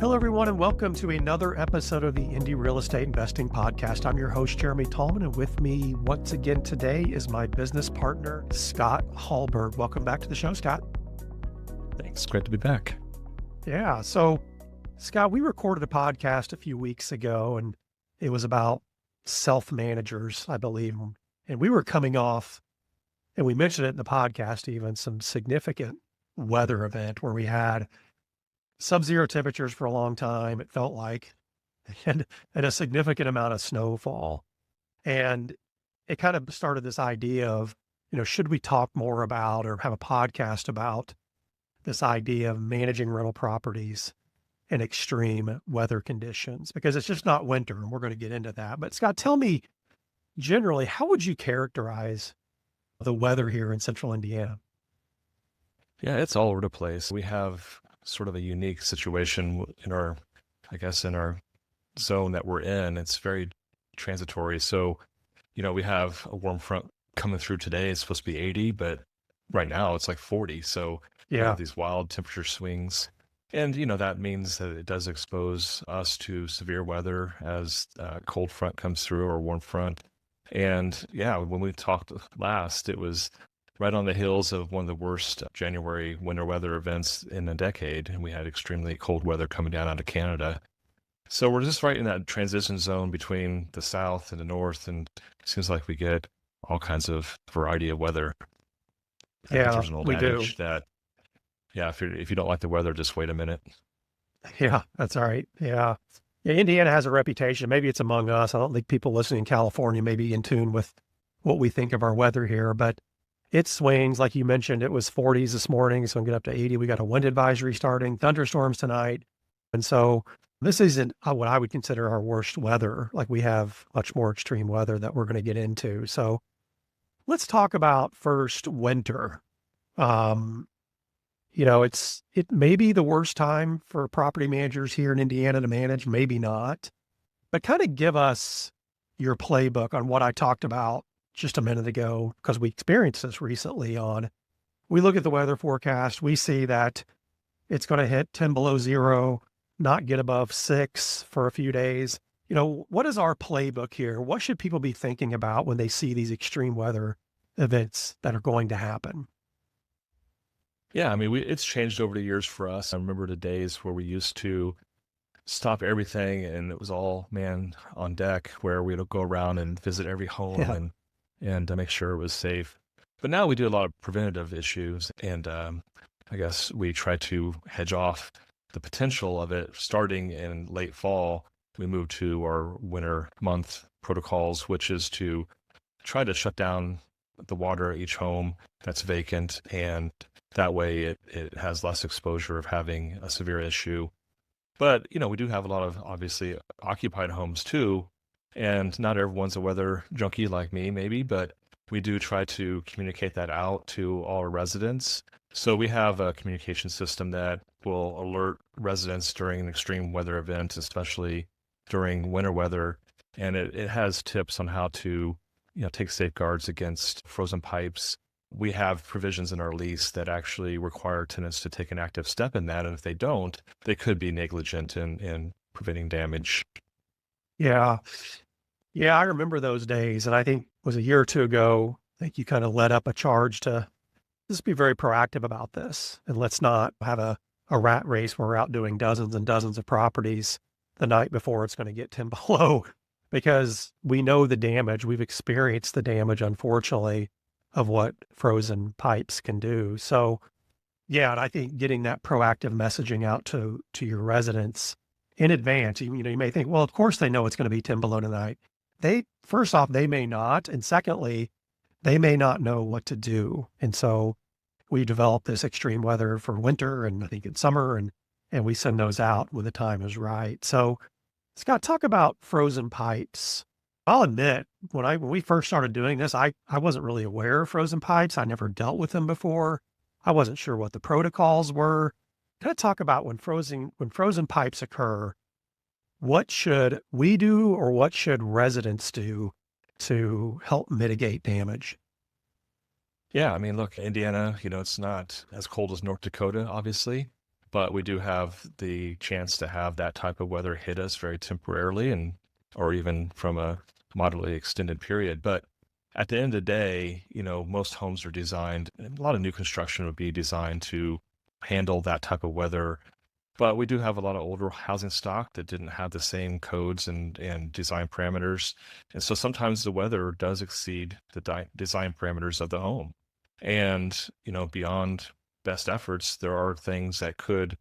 Hello, everyone, and welcome to another episode of the Indy Real Estate Investing Podcast. I'm your host, Jeremy Tallman, and with me once again today is my business partner, Scott Hallberg. Welcome back to the show, Scott. Thanks. Great to be back. Yeah. So, Scott, we recorded a podcast a few weeks ago, and it was about self-managers, I believe. And we were coming off, and we mentioned it in the podcast even, some significant weather event where we had sub-zero temperatures for a long time, it felt like, and a significant amount of snowfall. And it kind of started this idea of, should we talk more about or have a podcast about this idea of managing rental properties in extreme weather conditions? Because it's just not winter, and we're going to get into that. But Scott, tell me, generally, how would you characterize the weather here in central Indiana? Yeah, it's all over the place. We have sort of a unique situation in our zone that we're in. It's very transitory. So, we have a warm front coming through today. It's supposed to be 80, but right now it's like 40. So we Yeah. have these wild temperature swings. And, that means that it does expose us to severe weather as a cold front comes through or warm front. And yeah, when we talked last, it was right on the heels of one of the worst January winter weather events in a decade. And we had extremely cold weather coming down out of Canada. So we're just right in that transition zone between the south and the north. And it seems like we get all kinds of variety of weather. I think Yeah, there's an old we do. adage that, yeah, if you don't like the weather, just wait a minute. Yeah, that's all right. Yeah. Yeah, Indiana has a reputation. Maybe it's among us. I don't think people listening in California may be in tune with what we think of our weather here, but it swings. Like you mentioned, it was 40s this morning. It's going to get up to 80. We got a wind advisory starting, thunderstorms tonight. And so this isn't what I would consider our worst weather. Like we have much more extreme weather that we're going to get into. So let's talk about first winter. It may be the worst time for property managers here in Indiana to manage, maybe not, but kind of give us your playbook on what I talked about just a minute ago, because we experienced this recently we look at the weather forecast, we see that it's going to hit 10 below zero, not get above 6 for a few days. What is our playbook here? What should people be thinking about when they see these extreme weather events that are going to happen? Yeah, I mean, it's changed over the years for us. I remember the days where we used to stop everything and it was all man on deck, where we'd go around and visit every home Yeah. and make sure it was safe. But now we do a lot of preventative issues, and I guess we try to hedge off the potential of it. Starting in late fall, we moved to our winter month protocols, which is to try to shut down the water at each home that's vacant, and that way it has less exposure of having a severe issue. But, we do have a lot of obviously occupied homes too, and not everyone's a weather junkie like me, maybe, but we do try to communicate that out to all our residents. So we have a communication system that will alert residents during an extreme weather event, especially during winter weather. And it has tips on how to, take safeguards against frozen pipes. We have provisions in our lease that actually require tenants to take an active step in that. And if they don't, they could be negligent in preventing damage. Yeah. Yeah, I remember those days. And I think it was a year or two ago, I think you kind of led up a charge to just be very proactive about this. And let's not have a rat race where we're out doing dozens and dozens of properties the night before it's going to get 10 below, because we know the damage. We've experienced the damage, unfortunately, of what frozen pipes can do. So yeah, and I think getting that proactive messaging out to your residents in advance, you may think, well, of course they know it's going to be 10 below tonight. First off, they may not. And secondly, they may not know what to do. And so we develop this extreme weather for winter and I think in summer, and we send those out when the time is right. So Scott, talk about frozen pipes. I'll admit, when we first started doing this, I wasn't really aware of frozen pipes. I never dealt with them before. I wasn't sure what the protocols were. Kind of talk about when frozen pipes occur, what should we do or what should residents do to help mitigate damage? Yeah, I mean, look, Indiana, it's not as cold as North Dakota, obviously, but we do have the chance to have that type of weather hit us very temporarily and or even from a moderately extended period. But at the end of the day, most homes are designed, and a lot of new construction would be designed to handle that type of weather. But we do have a lot of older housing stock that didn't have the same codes and design parameters. And so sometimes the weather does exceed the design parameters of the home. And, beyond best efforts, there are things that could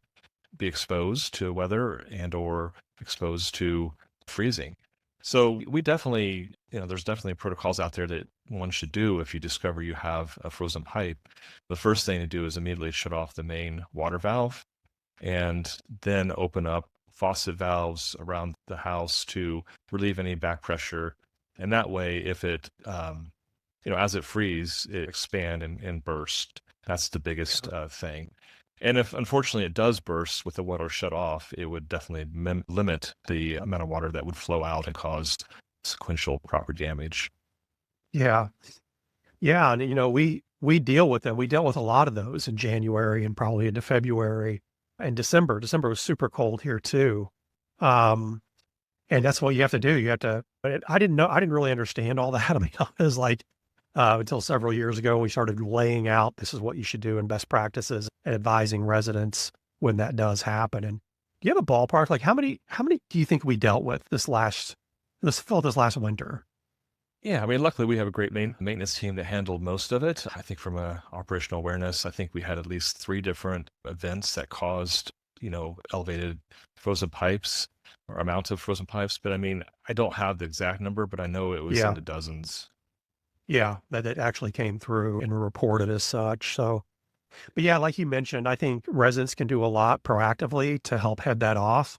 be exposed to weather and or exposed to freezing. So we definitely, there's definitely protocols out there that one should do if you discover you have a frozen pipe. The first thing to do is immediately shut off the main water valve and then open up faucet valves around the house to relieve any back pressure. And that way, if it, as it freezes, it expand and burst. That's the biggest thing. And if unfortunately it does burst with the water shut off, it would definitely limit the amount of water that would flow out and cause sequential property damage. Yeah. Yeah. And, we deal with them. We dealt with a lot of those in January and probably into February and December. December was super cold here too. Um, and that's what you have to do. You have to, but I didn't really understand all that. I mean, I was like, until several years ago, we started laying out, this is what you should do in best practices and advising residents when that does happen. And do you have a ballpark? Like how many do you think we dealt with this last winter? Yeah, I mean, luckily we have a great maintenance team that handled most of it. I think from a operational awareness, I think we had at least 3 different events that caused, elevated frozen pipes or amount of frozen pipes. But I mean, I don't have the exact number, but I know it was in Yeah. the dozens. Yeah. That it actually came through and reported as such. So, but yeah, like you mentioned, I think residents can do a lot proactively to help head that off.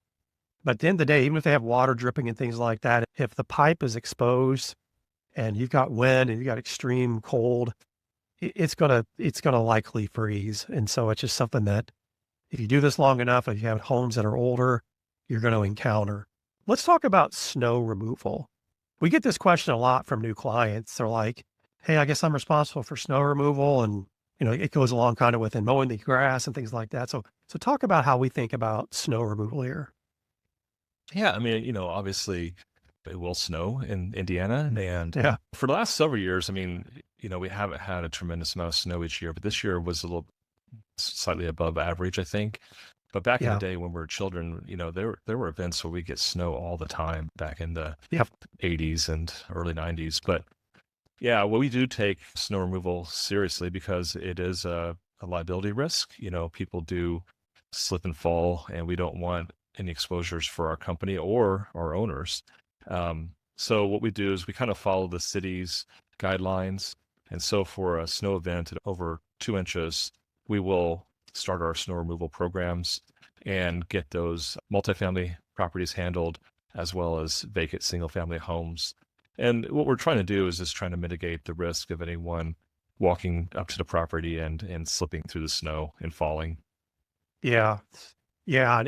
But at the end of the day, even if they have water dripping and things like that, if the pipe is exposed and you've got wind and you've got extreme cold, it's gonna likely freeze. And so it's just something that if you do this long enough, if you have homes that are older, you're going to encounter. Let's talk about snow removal. We get this question a lot from new clients. They're like, "Hey, I guess I'm responsible for snow removal," and it goes along kind of with mowing the grass and things like that. So talk about how we think about snow removal here. Yeah, I mean, obviously it will snow in Indiana. And Yeah, for the last several years, I mean, we haven't had a tremendous amount of snow each year, but this year was a little slightly above average, I think. But back in the yeah, day when we were children, there were events where we get snow all the time back in the yeah, 80s and early 90s. But yeah, well, we do take snow removal seriously because it is a liability risk. People do slip and fall, and we don't want any exposures for our company or our owners. So what we do is we kind of follow the city's guidelines. And so for a snow event at over 2 inches, we will start our snow removal programs and get those multifamily properties handled as well as vacant single family homes. And what we're trying to do is just trying to mitigate the risk of anyone walking up to the property and slipping through the snow and falling. yeah, yeah.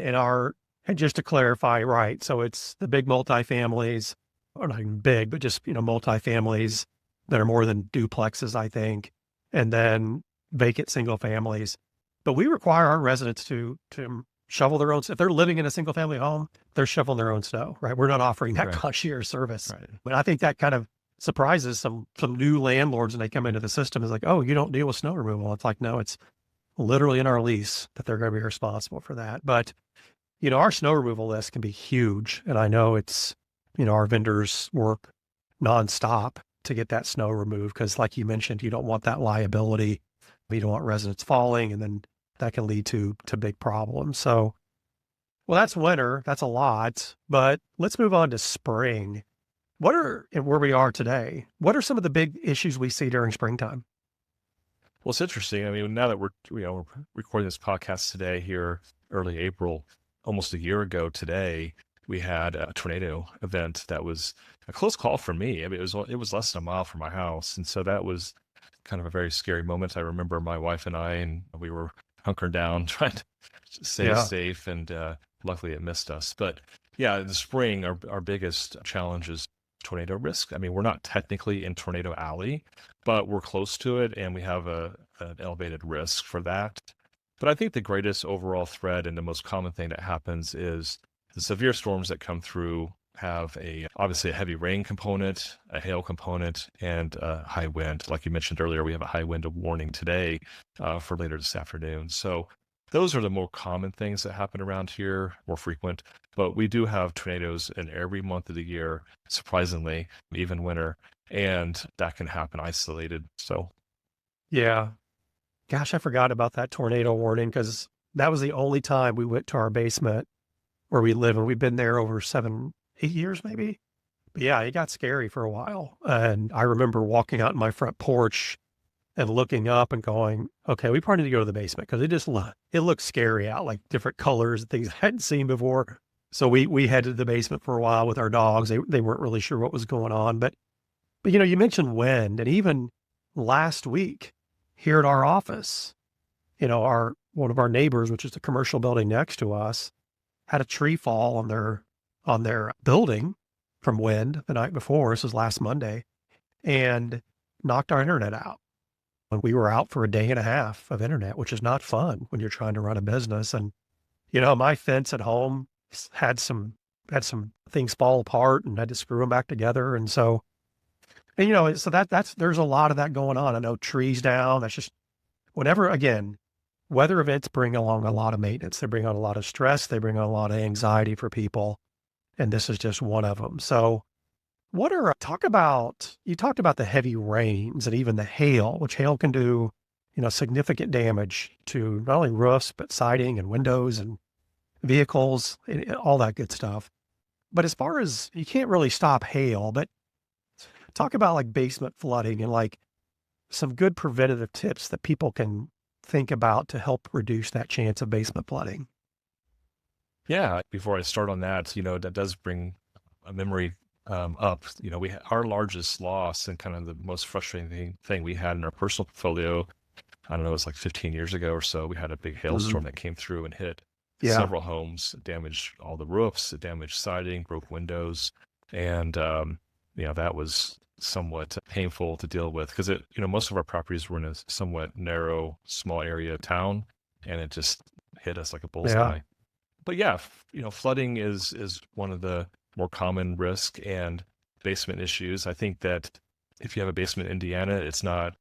And just to clarify, right? So it's the big multifamilies, or not even big, but just multifamilies that are more than duplexes, I think, and then vacant single families. But we require our residents to shovel their own. If they're living in a single family home, they're shoveling their own snow, right? We're not offering that Right. concierge service. Right. But I think that kind of surprises some new landlords when they come into the system. Is like, oh, you don't deal with snow removal. It's like, no, it's literally in our lease that they're going to be responsible for that. But our snow removal list can be huge, and I know it's our vendors work nonstop to get that snow removed because, like you mentioned, you don't want that liability. You don't want residents falling, and then that can lead to big problems. So, well, that's winter. That's a lot. But let's move on to spring. And where we are today, what are some of the big issues we see during springtime? Well, it's interesting. I mean, now that we're recording this podcast today here, early April, almost a year ago today, we had a tornado event that was a close call for me. I mean, it was less than a mile from my house, and so that was kind of a very scary moment. I remember my wife and we were hunkering down, trying to stay Yeah. safe, and luckily it missed us. But yeah, in the spring, our biggest challenge is tornado risk. I mean, we're not technically in Tornado Alley, but we're close to it, and we have an elevated risk for that. But I think the greatest overall thread and the most common thing that happens is the severe storms that come through have obviously a heavy rain component, a hail component, and a high wind. Like you mentioned earlier, we have a high wind warning today for later this afternoon. So those are the more common things that happen around here, more frequent. But we do have tornadoes in every month of the year, surprisingly, even winter, and that can happen isolated. So Yeah. Gosh, I forgot about that tornado warning because that was the only time we went to our basement where we live, and we've been there over 7, 8 years maybe. But yeah, it got scary for a while. And I remember walking out in my front porch and looking up and going, okay, we probably need to go to the basement because it looked scary out, like different colors and things I hadn't seen before. So we headed to the basement for a while with our dogs. They weren't really sure what was going on. But you mentioned wind, and even last week here at our office, our one of our neighbors, which is the commercial building next to us, had a tree fall on their building from wind the night before. This was last Monday, and knocked our internet out. And we were out for a day and a half of internet, which is not fun when you're trying to run a business. And my fence at home had some things fall apart and had to screw them back together. And so, so there's a lot of that going on. I know trees down. That's just whenever, again, weather events bring along a lot of maintenance. They bring on a lot of stress. They bring on a lot of anxiety for people. And this is just one of them. So you talked about the heavy rains and even the hail, which hail can do, significant damage to not only roofs, but siding and windows and vehicles, and all that good stuff. But as far as you can't really stop hail, but talk about like basement flooding and like some good preventative tips that people can think about to help reduce that chance of basement flooding. yeah, before I start on that, that does bring a memory up. Our largest loss and kind of the most frustrating thing we had in our personal portfolio, I don't know, it was like 15 years ago or so. We had a big Mhm. hailstorm that came through and hit Yeah. several homes, damaged all the roofs, it damaged siding, broke windows, and that was somewhat painful to deal with because most of our properties were in a somewhat narrow, small area of town, and it just hit us like a Yeah. bullseye. But yeah, flooding is one of the more common risk and basement issues. I think that if you have a basement in Indiana, it's not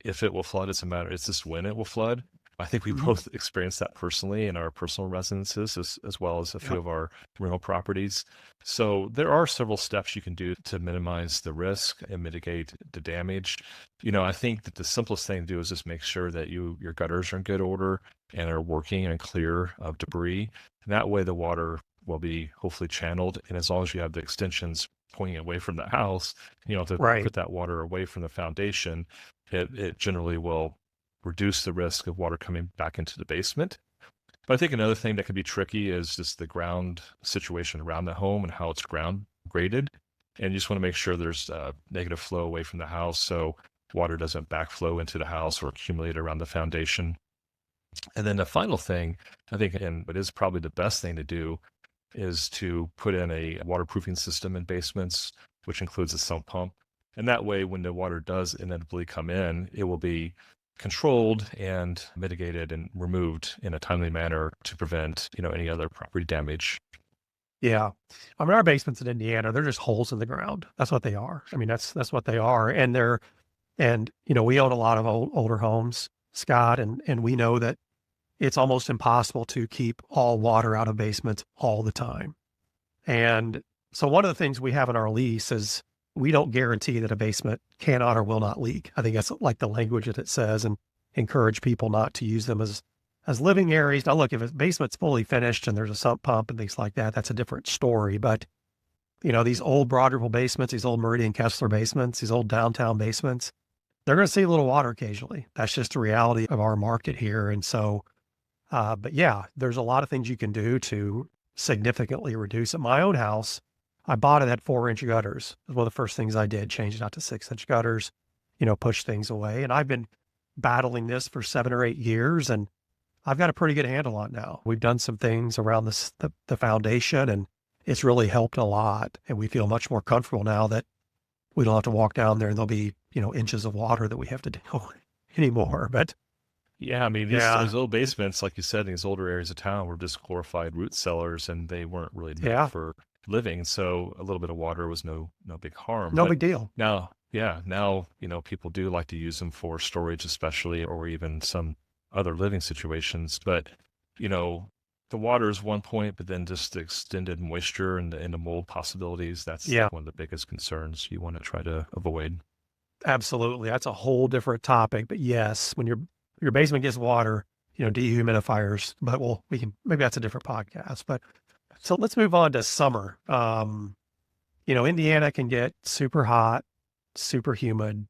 if it will flood, it's just when it will flood. I think we Mhm. both experienced that personally in our personal residences as well as a few Yep. of our rental properties. So there are several steps you can do to minimize the risk and mitigate the damage. I think that the simplest thing to do is just make sure that your gutters are in good order and are working and clear of debris. And that way the water will be hopefully channeled. And as long as you have the extensions pointing away from the house, to Right. put that water away from the foundation, it generally will reduce the risk of water coming back into the basement. But I think another thing that can be tricky is just the ground situation around the home and how it's ground graded. And you just want to make sure there's negative flow away from the house so water doesn't backflow into the house or accumulate around the foundation. And then the final thing, I think, and what is probably the best thing to do, is to put in a waterproofing system in basements, which includes a sump pump. And that way, when the water does inevitably come in, it will be controlled and mitigated and removed in a timely manner to prevent, any other property damage. Yeah. I mean, our basements in Indiana, they're just holes in the ground. That's what they are. I mean, that's what they are. And we own a lot of older homes, Scott, and we know that it's almost impossible to keep all water out of basements all the time. And so one of the things we have in our lease is we don't guarantee that a basement cannot or will not leak. I think that's like the language that it says, and encourage people not to use them as living areas. Now, look, if a basement's fully finished and there's a sump pump and things like that, that's a different story. But these old Broad Ripple basements, these old Meridian Kessler basements, these old downtown basements, they're going to see a little water occasionally. That's just the reality of our market here. And so, but yeah, there's a lot of things you can do to significantly reduce it. My own house, I bought it at 4-inch gutters. It was one of the first things I did, change it out to 6-inch gutters, push things away. And I've been battling this for 7 or 8 years, and I've got a pretty good handle on it now. We've done some things around the foundation, and it's really helped a lot. And we feel much more comfortable now that we don't have to walk down there and there'll be, inches of water that we have to deal with anymore. But Yeah, I mean, Yeah. these old basements, like you said, in these older areas of town were just glorified root cellars, and they weren't really meant Yeah. for living. So a little bit of water was no big harm. No But big deal. now, yeah, now people do like to use them for storage, especially, or even some other living situations. But you know, the water is one point, but then just the extended moisture and the mold possibilities, that's Yeah. like one of the biggest concerns you want to try to avoid. Absolutely. That's a whole different topic. But yes, when your basement gets water, dehumidifiers, but we can, maybe that's a different podcast. But so let's move on to summer. Indiana can get super hot, super humid.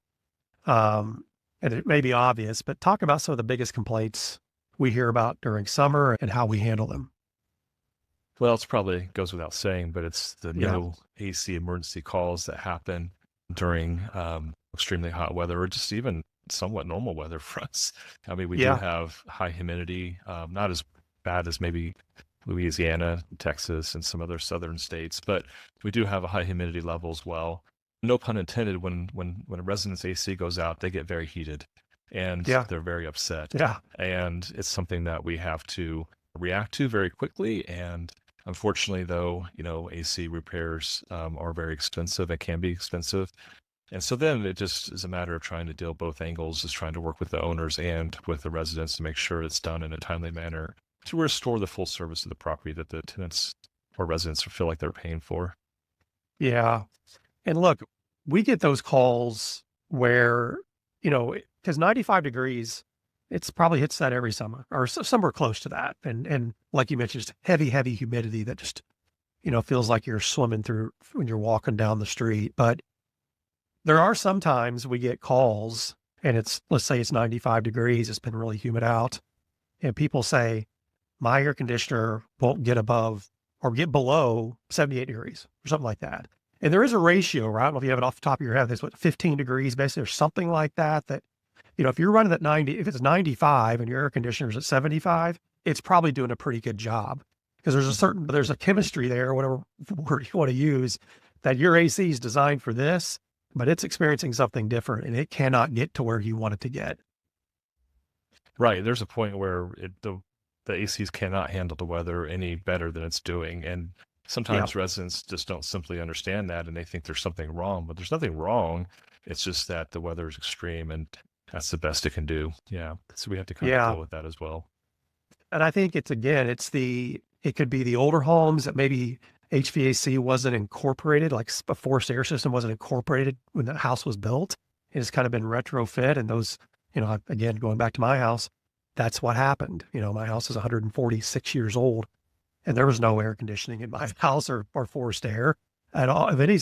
Um, and it may be obvious, but talk about some of the biggest complaints we hear about during summer and how we handle them. Well, it's probably goes without saying, but it's the Yeah. no AC emergency calls that happen during extremely hot weather or just even somewhat normal weather for us. I mean, we do Yeah. have high humidity, not as bad as maybe Louisiana, Texas, and some other southern states, but we do have a high humidity level as well. No pun intended. When a resident's AC goes out, they get very heated and Yeah. they're very upset, Yeah. and it's something that we have to react to very quickly. And unfortunately, though, AC repairs are very expensive and can be expensive. And so then it just is a matter of trying to deal both angles, just trying to work with the owners and with the residents to make sure it's done in a timely manner to restore the full service of the property that the tenants or residents feel like they're paying for. Yeah. And look, we get those calls where, because 95 degrees, it's probably hits that every summer or somewhere close to that. And like you mentioned, just heavy, heavy humidity that just, feels like you're swimming through when you're walking down the street. But there are sometimes we get calls and let's say it's 95 degrees, it's been really humid out. And people say, my air conditioner won't get above or get below 78 degrees or something like that. And there is a ratio, right? I don't know if you have it off the top of your head. There's 15 degrees basically or something like that. If you're running at 90, if it's 95 and your air conditioner's at 75, it's probably doing a pretty good job because there's a chemistry there, whatever word you want to use, that your AC is designed for this, but it's experiencing something different and it cannot get to where you want it to get. Right. There's a point where the ACs cannot handle the weather any better than it's doing. And Yeah. sometimes residents just don't simply understand that and they think there's something wrong, but there's nothing wrong. It's just that the weather is extreme and that's the best it can do. Yeah. So we have to kind of Yeah. deal with that as well. And I think it could be the older homes that maybe HVAC wasn't incorporated, like a forced air system wasn't incorporated when the house was built. It's kind of been retrofit. And those, again, going back to my house, that's what happened. My house is 146 years old and there was no air conditioning in my house or forced air at all of any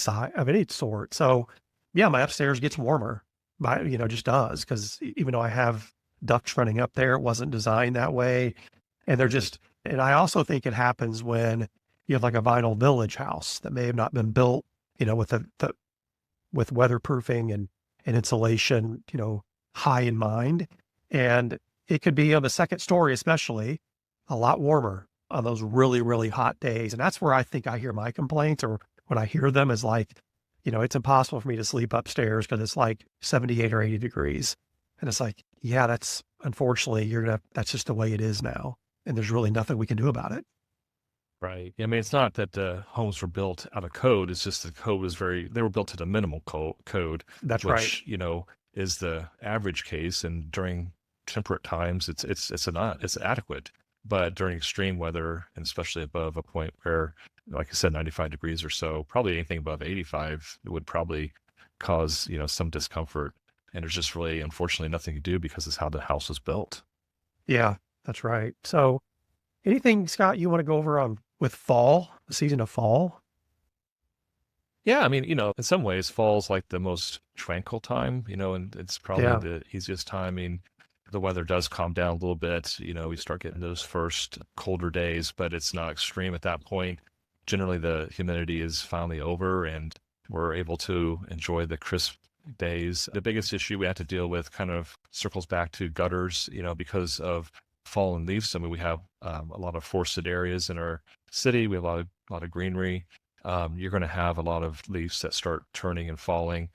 sort. So yeah, my upstairs gets warmer, just does. Cause even though I have ducts running up there, it wasn't designed that way. And and I also think it happens when you have like a vinyl village house that may have not been built, with weatherproofing and insulation, high in mind. And it could be on the second story, especially a lot warmer on those really, really hot days. And that's where I think I hear my complaints or when I hear them is like, it's impossible for me to sleep upstairs because it's like 78 or 80 degrees. And it's like, yeah, that's unfortunately, that's just the way it is now. And there's really nothing we can do about it. Right. I mean, it's not that the homes were built out of code. It's just the code was they were built to the minimal code, That's right. which, is the average case. And during temperate times, it's adequate. But during extreme weather, and especially above a point where, like I said, 95 degrees or so, probably anything above 85 would probably cause, some discomfort. And there's just really, unfortunately, nothing to do because it's how the house was built. Yeah, that's right. So anything, Scott, you want to go over on with fall, the season of fall? Yeah, I mean, in some ways, fall's like the most tranquil time, and it's probably Yeah. the easiest time. I mean, the weather does calm down a little bit. We start getting those first colder days, but it's not extreme at that point. Generally, the humidity is finally over and we're able to enjoy the crisp days. The biggest issue we have to deal with kind of circles back to gutters, because of fallen leaves. I mean, we have a lot of forested areas in our city. We have a lot of greenery. You're going to have a lot of leaves that start turning and falling.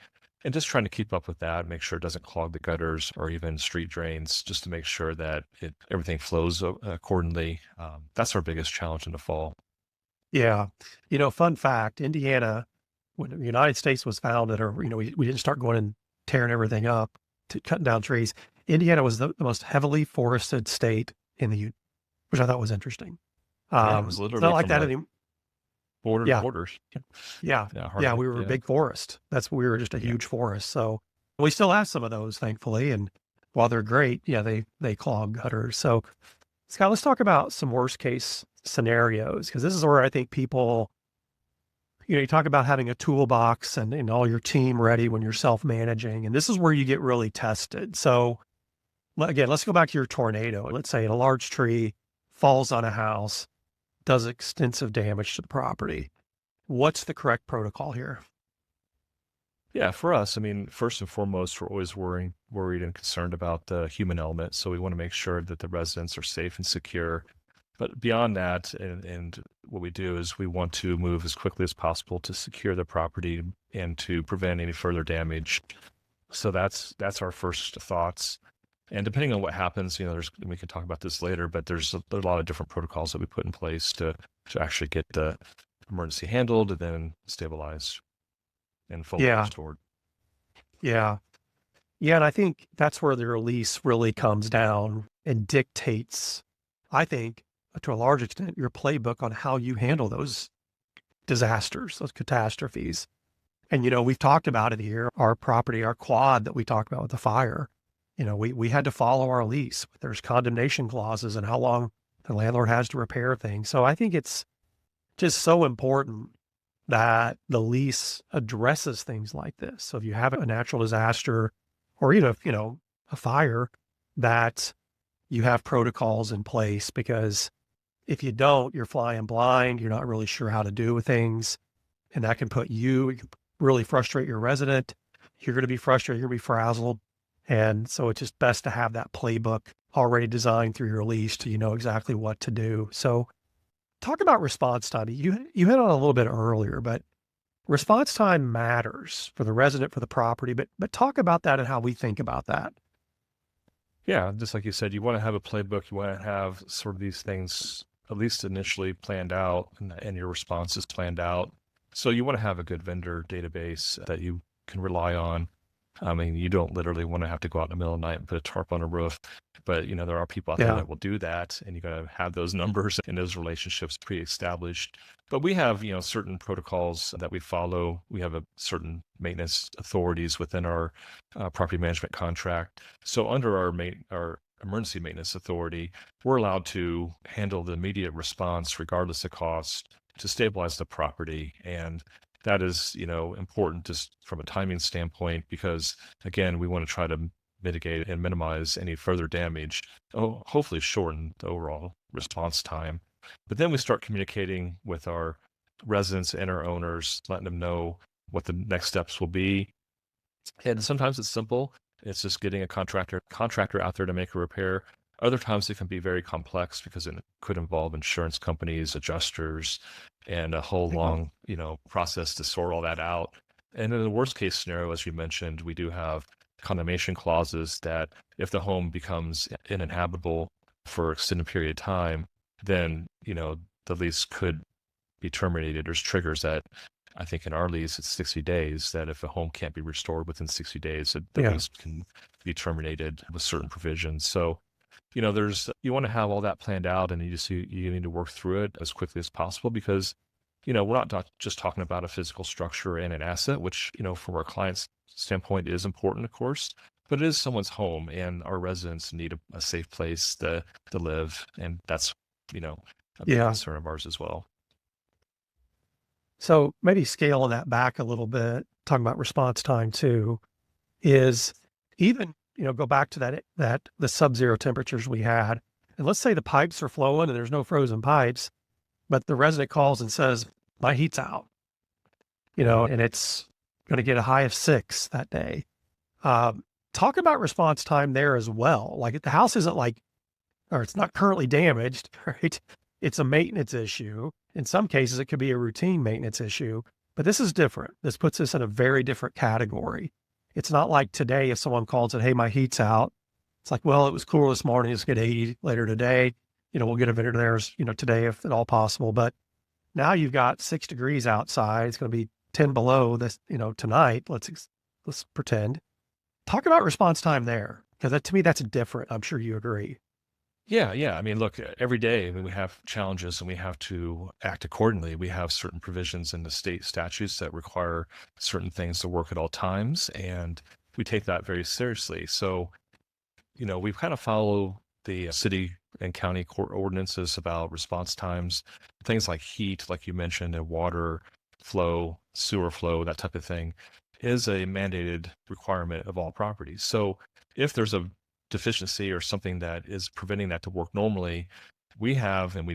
And just trying to keep up with that, make sure it doesn't clog the gutters or even street drains, just to make sure that everything flows accordingly. That's our biggest challenge in the fall. Yeah. Fun fact, Indiana, when the United States was founded, or, we didn't start going and tearing everything up to cutting down trees. Indiana was the most heavily forested state in the Union, which I thought was interesting. Yeah, it was It's not literally like from that like anymore. border to Yeah. borders. Yeah. Yeah, Yeah. hardly. We were a Yeah, big forest. We were just a yeah. huge forest. So we still have some of those, thankfully. And while they're great, yeah, they clog gutters. So, Scott, let's talk about some worst case scenarios, because this is where I think people, you talk about having a toolbox and all your team ready when you're self-managing, and this is where you get really tested. So again, let's go back to your tornado. Let's say a large tree falls on a house, does extensive damage to the property. What's the correct protocol here? Yeah, for us, I mean, first and foremost, we're always worried and concerned about the human element. So we want to make sure that the residents are safe and secure. But beyond that, and what we do is we want to move as quickly as possible to secure the property and to prevent any further damage. So that's our first thoughts. And depending on what happens, we can talk about this later, but there's a lot of different protocols that we put in place to actually get the emergency handled and then stabilized and fully Yeah, restored. yeah, yeah. And I think that's where the release really comes down and dictates, I think, to a large extent, your playbook on how you handle those disasters, those catastrophes. And, we've talked about it here, our property, our quad that we talked about with the fire. We had to follow our lease. There's condemnation clauses and how long the landlord has to repair things. So I think it's just so important that the lease addresses things like this. So if you have a natural disaster or even, a fire, that you have protocols in place, because if you don't, you're flying blind. You're not really sure how to do with things. And that can it can really frustrate your resident. You're going to be frustrated. You're going to be frazzled. And so it's just best to have that playbook already designed through your lease so you know exactly what to do. So talk about response time. You hit on it a little bit earlier, but response time matters for the resident, for the property, but talk about that and how we think about that. Yeah, just like you said, you want to have a playbook. You want to have sort of these things at least initially planned out, and your responses planned out. So you want to have a good vendor database that you can rely on. I mean, you don't literally want to have to go out in the middle of the night and put a tarp on a roof, but there are people out there Yeah. that will do that, and you got to have those numbers and those relationships pre-established. But we have, certain protocols that we follow. We have a certain maintenance authorities within our property management contract. So under our emergency maintenance authority, we're allowed to handle the immediate response regardless of cost to stabilize the property. And that is, important just from a timing standpoint, because again, we want to try to mitigate and minimize any further damage, hopefully shorten the overall response time. But then we start communicating with our residents and our owners, letting them know what the next steps will be. And sometimes it's simple. It's just getting a contractor out there to make a repair. Other times it can be very complex because it could involve insurance companies, adjusters, and a whole Yeah. long, process to sort all that out. And in the worst case scenario, as you mentioned, we do have condemnation clauses that if the home becomes uninhabitable for an extended period of time, then, the lease could be terminated. There's triggers that I think in our lease, it's 60 days, that if a home can't be restored within 60 days, the Yeah. lease can be terminated with certain provisions. So, you want to have all that planned out, and you need to work through it as quickly as possible, because, we're not just talking about a physical structure and an asset, which, from our client's standpoint is important, of course, but it is someone's home, and our residents need a safe place to live. And that's, a big Yeah. concern of ours as well. So maybe scaling that back a little bit, talking about response time too, is even, go back to that the sub-zero temperatures we had. And let's say the pipes are flowing and there's no frozen pipes, but the resident calls and says, my heat's out, and it's going to get a high of 6 that day. Talk about response time there as well. Like, the house isn't or it's not currently damaged, right? It's a maintenance issue. In some cases, it could be a routine maintenance issue, but this is different. This puts us in a very different category. It's not like today, if someone calls and, hey, my heat's out. It's like, well, it was cooler this morning. It's get 80 later today. We'll get a vendor there, today if at all possible. But now you've got 6 degrees outside. It's going to be 10 below this, tonight. Let's pretend. Talk about response time there, because to me, that's different. I'm sure you agree. Yeah, yeah. I mean, look, every day, we have challenges and we have to act accordingly. We have certain provisions in the state statutes that require certain things to work at all times, and we take that very seriously. So, we kind of follow the city and county court ordinances about response times, things like heat, like you mentioned, and water flow, sewer flow, that type of thing is a mandated requirement of all properties. So if there's a deficiency or something that is preventing that to work normally, we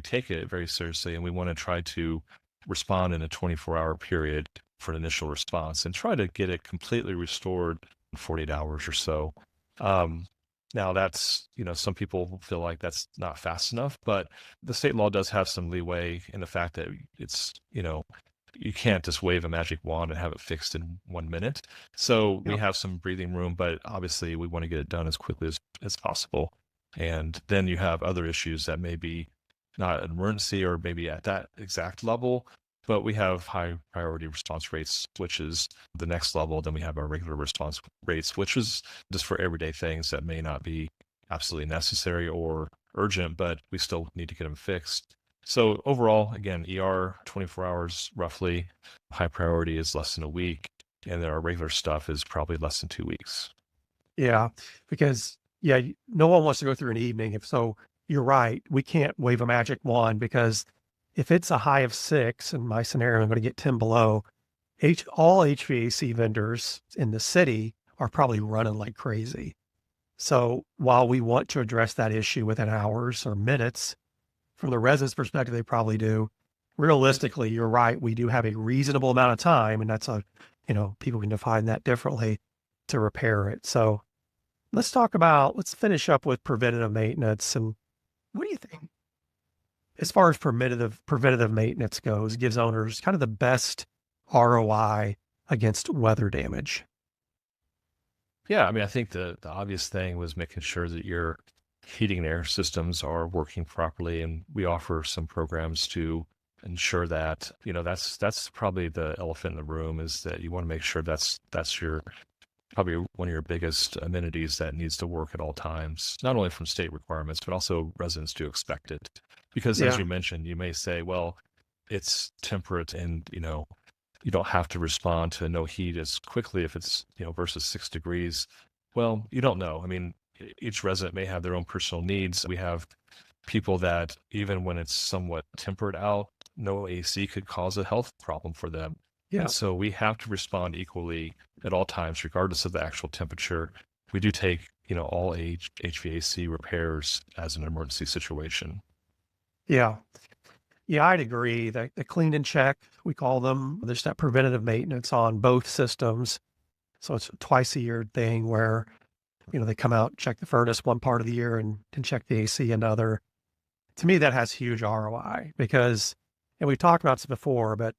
take it very seriously, and we want to try to respond in a 24-hour period for an initial response and try to get it completely restored in 48 hours or so. Now that's, some people feel like that's not fast enough, but the state law does have some leeway in the fact that it's, you can't just wave a magic wand and have it fixed in 1 minute. So we have some breathing room, but obviously we want to get it done as quickly as possible. And then you have other issues that may be not an emergency or maybe at that exact level, but we have high priority response rates, which is the next level. Then we have our regular response rates, which is just for everyday things that may not be absolutely necessary or urgent, but we still need to get them fixed. So overall, again, ER 24 hours roughly, high priority is less than a week, and then our regular stuff is probably less than 2 weeks. Yeah, because no one wants to go through an evening. If so, you're right. We can't wave a magic wand, because if it's a high of 6, in my scenario, I'm going to get 10 below, all HVAC vendors in the city are probably running like crazy. So while we want to address that issue within hours or minutes, from the residents' perspective, they probably do. Realistically, you're right. We do have a reasonable amount of time, and that's people can define that differently, to repair it. So let's finish up with preventative maintenance. And what do you think, as far as preventative maintenance goes, gives owners kind of the best ROI against weather damage? Yeah, I mean, I think the obvious thing was making sure that your heating and air systems are working properly, and we offer some programs to ensure that. That's probably the elephant in the room, is that you want to make sure that's your probably one of your biggest amenities that needs to work at all times, not only from state requirements, but also residents do expect it. Because as you mentioned, you may say, well, it's temperate and, you don't have to respond to no heat as quickly if it's, versus 6 degrees. Well, you don't know. I mean, each resident may have their own personal needs. We have people that even when it's somewhat tempered out, no AC could cause a health problem for them. Yeah. And so we have to respond equally at all times, regardless of the actual temperature. We do take, all HVAC repairs as an emergency situation. Yeah. Yeah, I'd agree. The clean and check, we call them, there's that preventative maintenance on both systems. So it's a twice a year thing where, they come out, check the furnace one part of the year and check the AC another. To me, that has huge ROI because, and we've talked about this before, but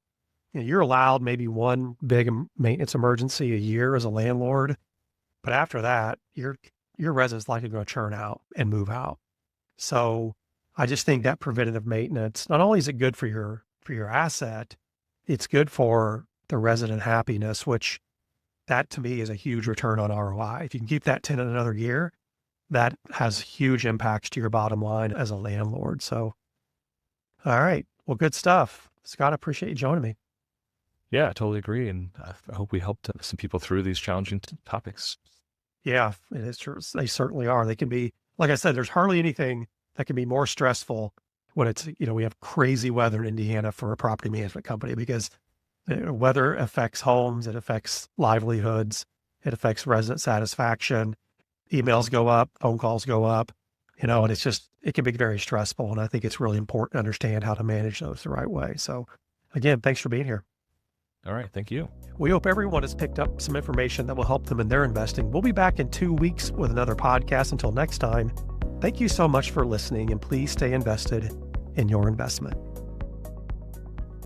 you're allowed maybe one big maintenance emergency a year as a landlord. But after that, your resident's likely going to churn out and move out. So I just think that preventative maintenance, not only is it good for your asset, it's good for the resident happiness, which that to me is a huge return on ROI. If you can keep that tenant another year, that has huge impacts to your bottom line as a landlord. So, all right. Well, good stuff. Scott, I appreciate you joining me. Yeah, I totally agree. And I hope we helped some people through these challenging topics. Yeah, it is true. They certainly are. They can be, like I said, there's hardly anything that can be more stressful when it's, we have crazy weather in Indiana for a property management company, because weather affects homes, it affects livelihoods, it affects resident satisfaction. Emails go up, phone calls go up, and it can be very stressful. And I think it's really important to understand how to manage those the right way. So again, thanks for being here. All right. Thank you. We hope everyone has picked up some information that will help them in their investing. We'll be back in 2 weeks with another podcast. Until next time, thank you so much for listening, and please stay invested in your investment.